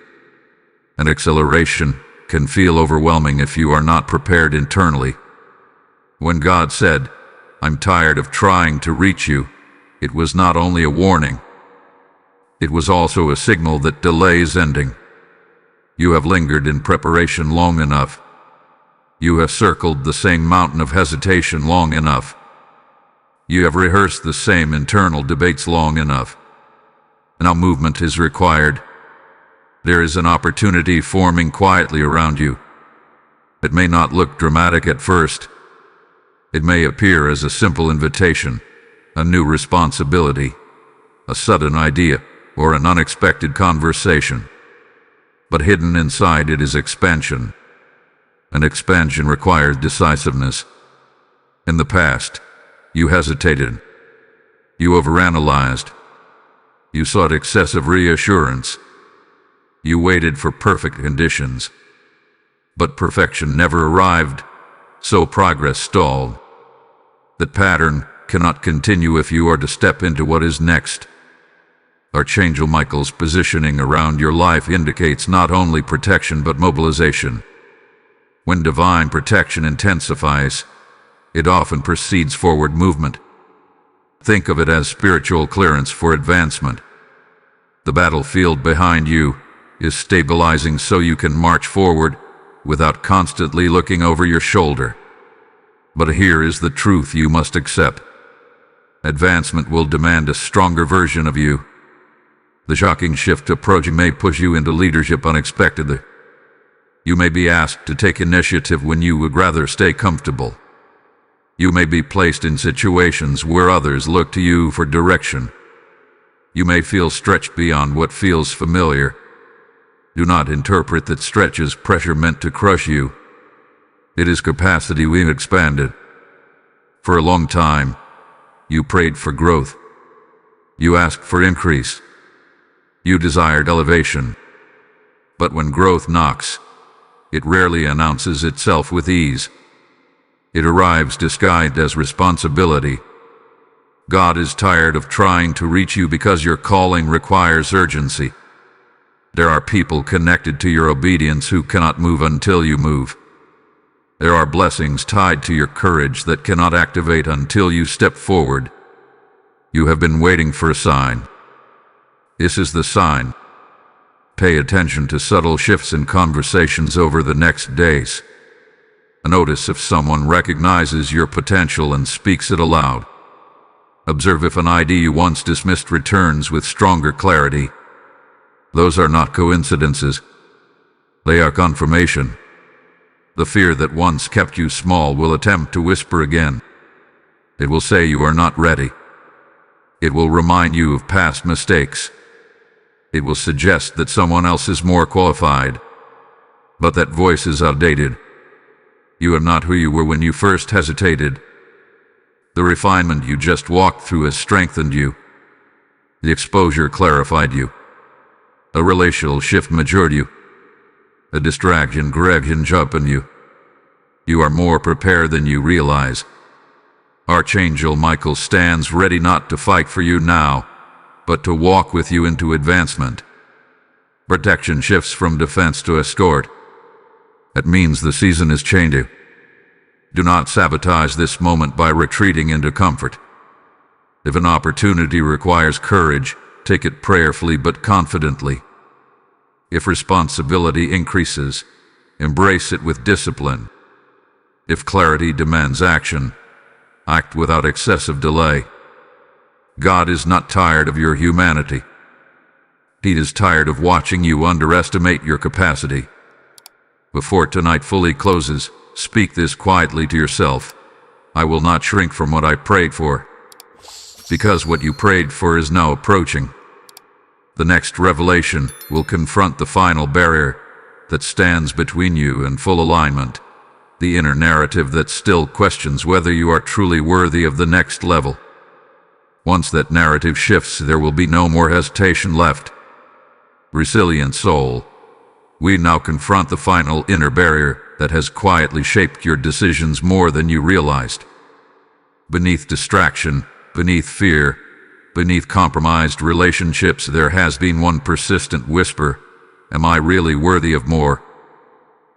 And acceleration can feel overwhelming if you are not prepared internally. When God said, "I'm tired of trying to reach you," it was not only a warning. It was also a signal that delay is ending. You have lingered in preparation long enough. You have circled the same mountain of hesitation long enough. You have rehearsed the same internal debates long enough. Now movement is required. There is an opportunity forming quietly around you. It may not look dramatic at first. It may appear as a simple invitation, a new responsibility, a sudden idea, or an unexpected conversation. But hidden inside it is expansion. And expansion requires decisiveness. In the past, you hesitated. You overanalyzed. You sought excessive reassurance. You waited for perfect conditions. But perfection never arrived, so progress stalled. That pattern cannot continue if you are to step into what is next. Archangel Michael's positioning around your life indicates not only protection but mobilization. When divine protection intensifies, it often precedes forward movement. Think of it as spiritual clearance for advancement. The battlefield behind you is stabilizing so you can march forward without constantly looking over your shoulder. But here is the truth you must accept. Advancement will demand a stronger version of you. The shocking shift approaching may push you into leadership unexpectedly. You may be asked to take initiative when you would rather stay comfortable. You may be placed in situations where others look to you for direction. You may feel stretched beyond what feels familiar. Do not interpret that stretch as pressure meant to crush you. It is capacity being expanded. For a long time, you prayed for growth. You asked for increase. You desired elevation. But when growth knocks, it rarely announces itself with ease. It arrives disguised as responsibility. God is tired of trying to reach you because your calling requires urgency. There are people connected to your obedience who cannot move until you move. There are blessings tied to your courage that cannot activate until you step forward. You have been waiting for a sign. This is the sign. Pay attention to subtle shifts in conversations over the next days. Notice if someone recognizes your potential and speaks it aloud. Observe if an idea you once dismissed returns with stronger clarity. Those are not coincidences. They are confirmation. The fear that once kept you small will attempt to whisper again. It will say you are not ready. It will remind you of past mistakes. It will suggest that someone else is more qualified. But that voice is outdated. You are not who you were when you first hesitated. The refinement you just walked through has strengthened you. The exposure clarified you. A relational shift matured you. A distraction sharpened you. You are more prepared than you realize. Archangel Michael stands ready not to fight for you now, but to walk with you into advancement. Protection shifts from defense to escort. That means the season is changing. Do not sabotage this moment by retreating into comfort. If an opportunity requires courage, take it prayerfully but confidently. If responsibility increases, embrace it with discipline. If clarity demands action, act without excessive delay. God is not tired of your humanity. He is tired of watching you underestimate your capacity. Before tonight fully closes, speak this quietly to yourself. I will not shrink from what I prayed for, because what you prayed for is now approaching. The next revelation will confront the final barrier that stands between you and full alignment, the inner narrative that still questions whether you are truly worthy of the next level. Once that narrative shifts, there will be no more hesitation left. Resilient soul, we now confront the final inner barrier that has quietly shaped your decisions more than you realized. Beneath distraction, beneath fear, beneath compromised relationships, there has been one persistent whisper: am I really worthy of more?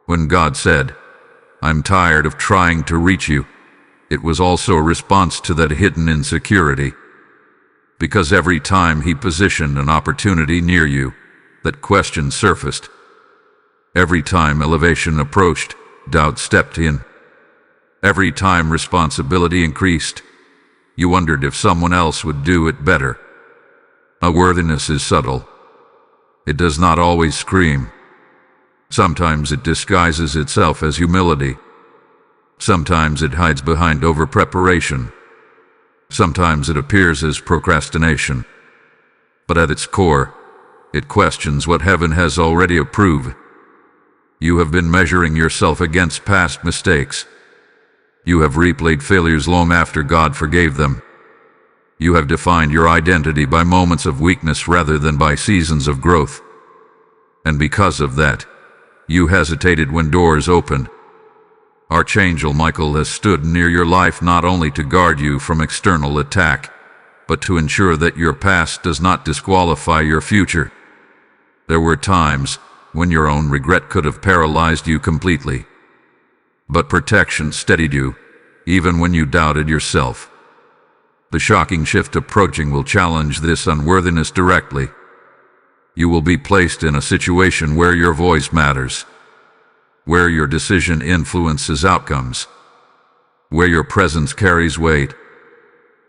When God said, I'm tired of trying to reach you, it was also a response to that hidden insecurity. Because every time He positioned an opportunity near you, that question surfaced. Every time elevation approached, doubt stepped in. Every time responsibility increased, you wondered if someone else would do it better. Unworthiness is subtle. It does not always scream. Sometimes it disguises itself as humility. Sometimes it hides behind over-preparation. Sometimes it appears as procrastination. But at its core, it questions what heaven has already approved. You have been measuring yourself against past mistakes. You have replayed failures long after God forgave them. You have defined your identity by moments of weakness rather than by seasons of growth. And because of that, you hesitated when doors opened. Archangel Michael has stood near your life not only to guard you from external attack, but to ensure that your past does not disqualify your future. There were times when your own regret could have paralyzed you completely. But protection steadied you, even when you doubted yourself. The shocking shift approaching will challenge this unworthiness directly. You will be placed in a situation where your voice matters, where your decision influences outcomes, where your presence carries weight.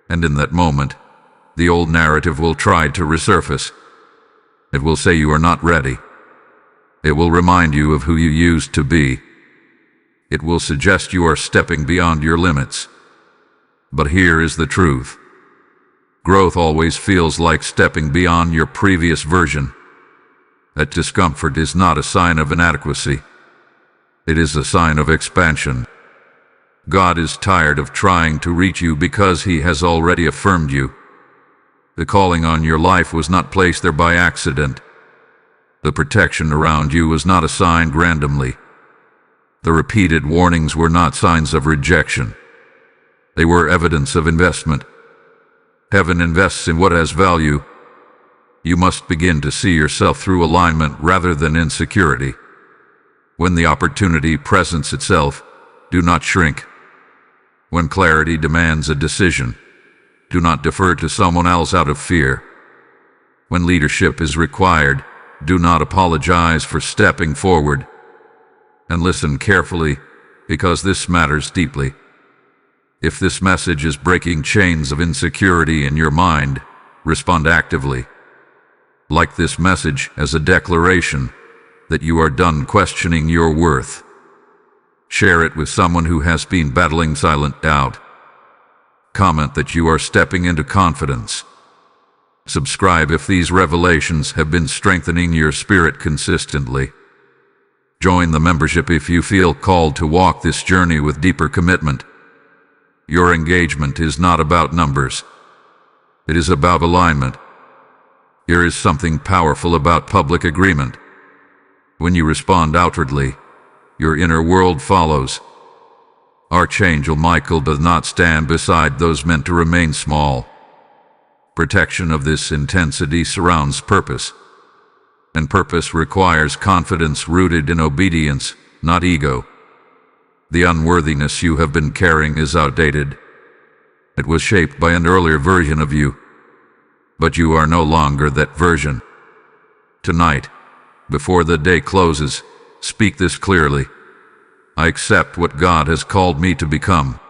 And in that moment, the old narrative will try to resurface. It will say you are not ready. It will remind you of who you used to be. It will suggest you are stepping beyond your limits. But here is the truth. Growth always feels like stepping beyond your previous version. That discomfort is not a sign of inadequacy. It is a sign of expansion. God is tired of trying to reach you because He has already affirmed you. The calling on your life was not placed there by accident. The protection around you was not assigned randomly. The repeated warnings were not signs of rejection. They were evidence of investment. Heaven invests in what has value. You must begin to see yourself through alignment rather than insecurity. When the opportunity presents itself, do not shrink. When clarity demands a decision, do not defer to someone else out of fear. When leadership is required, do not apologize for stepping forward. And listen carefully, because this matters deeply. If this message is breaking chains of insecurity in your mind, respond actively. Like this message as a declaration that you are done questioning your worth. Share it with someone who has been battling silent doubt. Comment that you are stepping into confidence. Subscribe if these revelations have been strengthening your spirit consistently. Join the membership if you feel called to walk this journey with deeper commitment. Your engagement is not about numbers. It is about alignment. There is something powerful about public agreement. When you respond outwardly, your inner world follows. Archangel Michael does not stand beside those meant to remain small. Protection of this intensity surrounds purpose. And purpose requires confidence rooted in obedience, not ego. The unworthiness you have been carrying is outdated. It was shaped by an earlier version of you. But you are no longer that version. Tonight, before the day closes, speak this clearly. I accept what God has called me to become.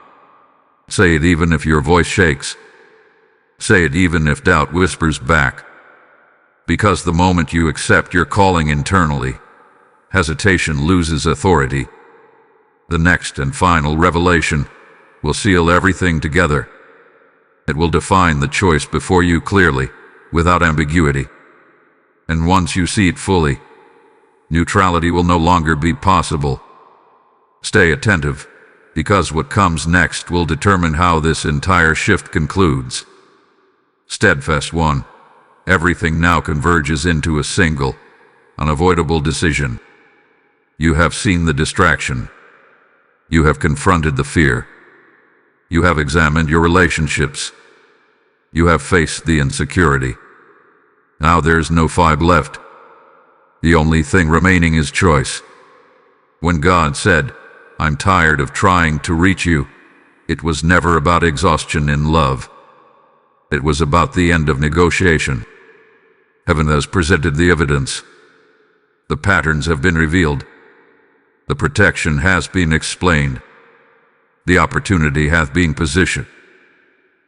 Say it even if your voice shakes. Say it even if doubt whispers back. Because the moment you accept your calling internally, hesitation loses authority. The next and final revelation will seal everything together. It will define the choice before you clearly, without ambiguity. And once you see it fully, neutrality will no longer be possible. Stay attentive, because what comes next will determine how this entire shift concludes. Steadfast one, everything now converges into a single, unavoidable decision. You have seen the distraction. You have confronted the fear. You have examined your relationships. You have faced the insecurity. Now there's no fight left. The only thing remaining is choice. When God said, "I'm tired of trying to reach you," it was never about exhaustion in love. It was about the end of negotiation. Heaven has presented the evidence. The patterns have been revealed. The protection has been explained. The opportunity hath been positioned.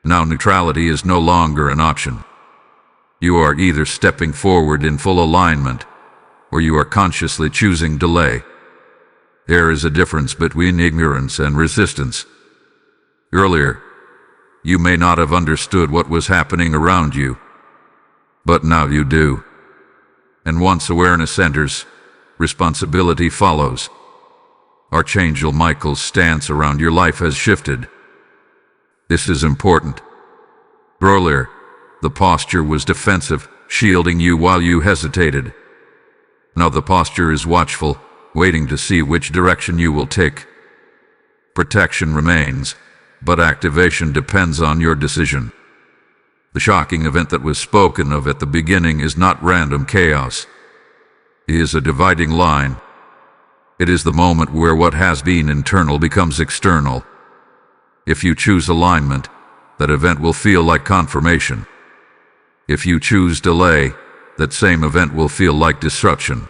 Now neutrality is no longer an option. You are either stepping forward in full alignment, or you are consciously choosing delay. There is a difference between ignorance and resistance. Earlier, you may not have understood what was happening around you, but now you do. And once awareness enters, responsibility follows. Archangel Michael's stance around your life has shifted. This is important. Earlier, the posture was defensive, shielding you while you hesitated. Now the posture is watchful, waiting to see which direction you will take. Protection remains, but activation depends on your decision. The shocking event that was spoken of at the beginning is not random chaos. It is a dividing line. It is the moment where what has been internal becomes external. If you choose alignment, that event will feel like confirmation. If you choose delay, that same event will feel like disruption.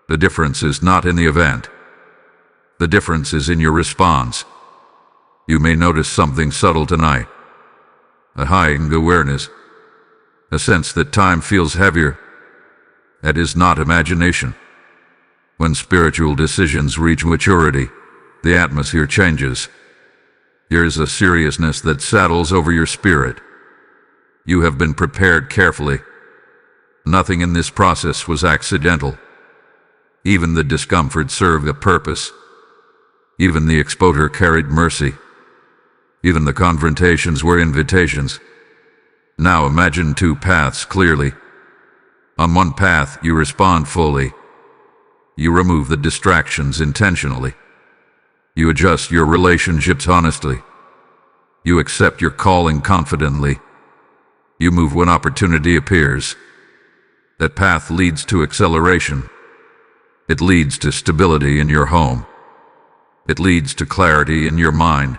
The difference is not in the event. The difference is in your response. You may notice something subtle tonight. A heightened awareness. A sense that time feels heavier. That is not imagination. When spiritual decisions reach maturity, the atmosphere changes. There is a seriousness that settles over your spirit. You have been prepared carefully. Nothing in this process was accidental. Even the discomfort served a purpose. Even the exposure carried mercy. Even the confrontations were invitations. Now imagine two paths clearly. On one path, you respond fully. You remove the distractions intentionally. You adjust your relationships honestly. You accept your calling confidently. You move when opportunity appears. That path leads to acceleration. It leads to stability in your home. It leads to clarity in your mind.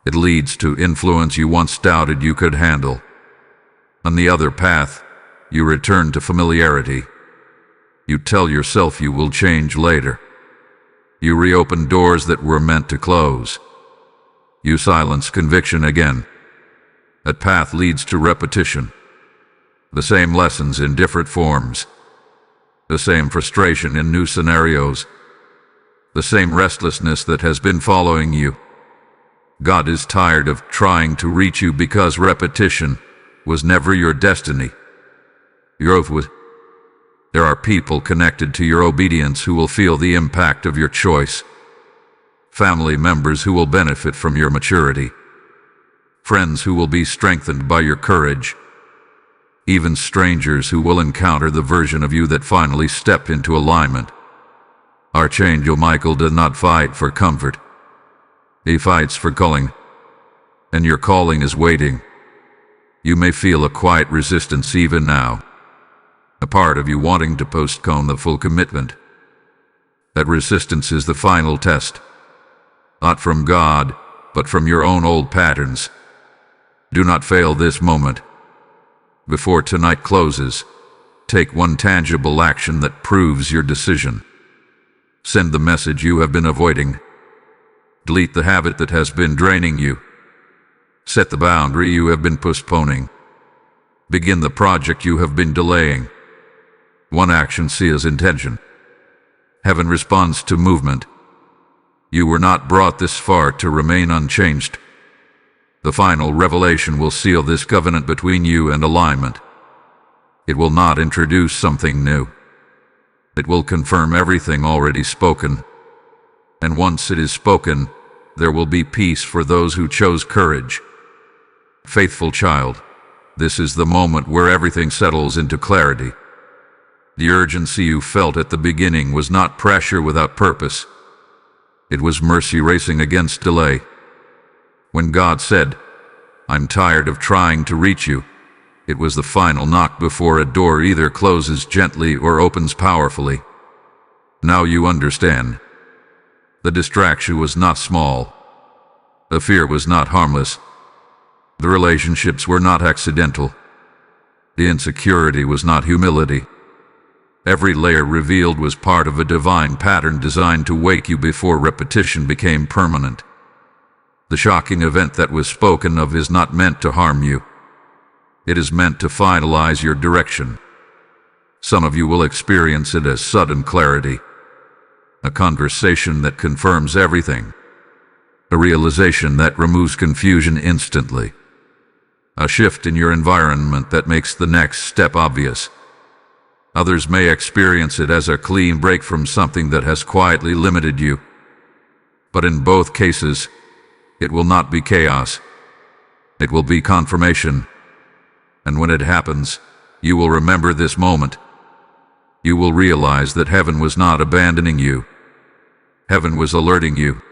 It leads to influence you once doubted you could handle. On the other path, you return to familiarity. You tell yourself you will change later. You reopen doors that were meant to close. You silence conviction again. That path leads to repetition. The same lessons in different forms. The same frustration in new scenarios. The same restlessness that has been following you. God is tired of trying to reach you because repetition was never your destiny. Growth was. There are people connected to your obedience who will feel the impact of your choice. Family members who will benefit from your maturity. Friends who will be strengthened by your courage. Even strangers who will encounter the version of you that finally stepped into alignment. Archangel Michael does not fight for comfort. He fights for calling. And your calling is waiting. You may feel a quiet resistance even now. A part of you wanting to postpone the full commitment. That resistance is the final test. Not from God, but from your own old patterns. Do not fail this moment. Before tonight closes, take one tangible action that proves your decision. Send the message you have been avoiding. Delete the habit that has been draining you. Set the boundary you have been postponing. Begin the project you have been delaying. One action seals intention. Heaven responds to movement. You were not brought this far to remain unchanged. The final revelation will seal this covenant between you and alignment. It will not introduce something new. It will confirm everything already spoken. And once it is spoken, there will be peace for those who chose courage. Faithful child, this is the moment where everything settles into clarity. The urgency you felt at the beginning was not pressure without purpose. It was mercy racing against delay. When God said, "I'm tired of trying to reach you," it was the final knock before a door either closes gently or opens powerfully. Now you understand. The distraction was not small. The fear was not harmless. The relationships were not accidental. The insecurity was not humility. Every layer revealed was part of a divine pattern designed to wake you before repetition became permanent. The shocking event that was spoken of is not meant to harm you. It is meant to finalize your direction. Some of you will experience it as sudden clarity, a conversation that confirms everything, a realization that removes confusion instantly, a shift in your environment that makes the next step obvious. Others may experience it as a clean break from something that has quietly limited you. But in both cases, it will not be chaos. It will be confirmation. And when it happens, you will remember this moment. You will realize that heaven was not abandoning you. Heaven was alerting you.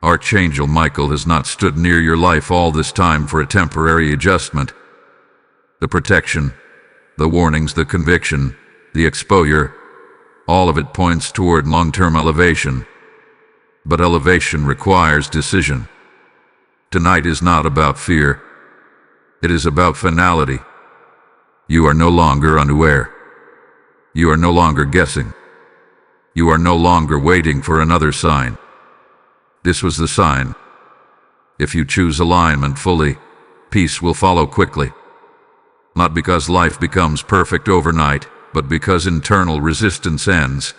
Archangel Michael has not stood near your life all this time for a temporary adjustment. The protection, the warnings, the conviction, the exposure, all of it points toward long-term elevation. But elevation requires decision. Tonight is not about fear. It is about finality. You are no longer unaware. You are no longer guessing. You are no longer waiting for another sign. This was the sign. If you choose alignment fully, peace will follow quickly. Not because life becomes perfect overnight, but because internal resistance ends.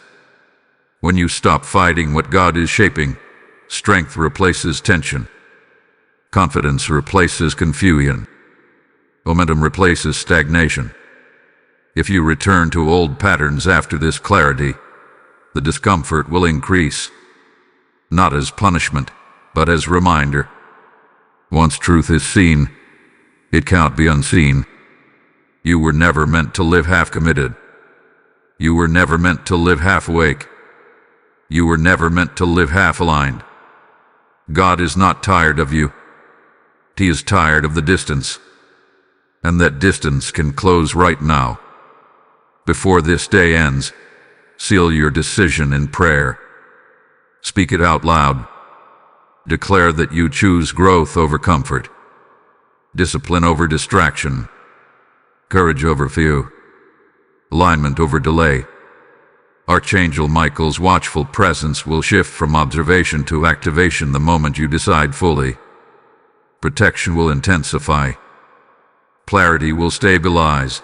When you stop fighting what God is shaping, strength replaces tension. Confidence replaces confusion. Momentum replaces stagnation. If you return to old patterns after this clarity, the discomfort will increase. Not as punishment, but as reminder. Once truth is seen, it cannot be unseen. You were never meant to live half-committed. You were never meant to live half-awake. You were never meant to live half-aligned. God is not tired of you. He is tired of the distance. And that distance can close right now. Before this day ends, seal your decision in prayer. Speak it out loud. Declare that you choose growth over comfort, discipline over distraction, courage over fear, alignment over delay. Archangel Michael's watchful presence will shift from observation to activation the moment you decide fully. Protection will intensify. Clarity will stabilize.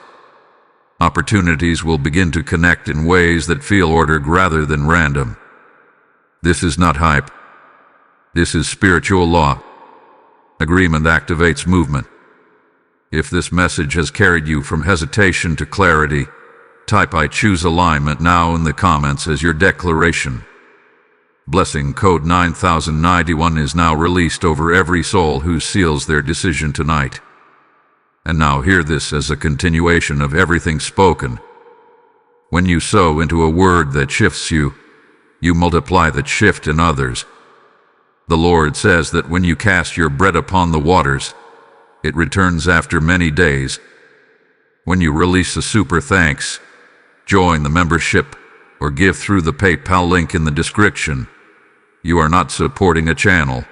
Opportunities will begin to connect in ways that feel ordered rather than random. This is not hype. This is spiritual law. Agreement activates movement. If this message has carried you from hesitation to clarity, type "I choose alignment" now in the comments as your declaration. Blessing code 9091 is now released over every soul who seals their decision tonight. And now hear this as a continuation of everything spoken. When you sow into a word that shifts you, you multiply that shift in others. The Lord says that when you cast your bread upon the waters, it returns after many days. When you release a super thanks, join the membership, or give through the PayPal link in the description, you are not supporting a channel.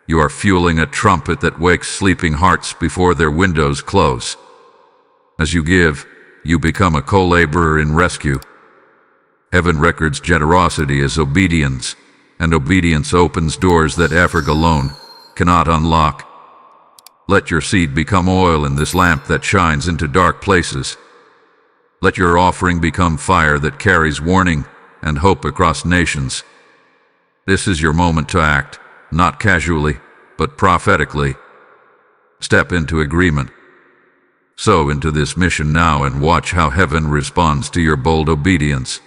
You are fueling a trumpet that wakes sleeping hearts before their windows close. As you give, you become a co-laborer in rescue. Heaven records generosity as obedience, and obedience opens doors that effort alone cannot unlock. Let your seed become oil in this lamp that shines into dark places. Let your offering become fire that carries warning and hope across nations. This is your moment to act, not casually, but prophetically. Step into agreement. Sow into this mission now and watch how heaven responds to your bold obedience.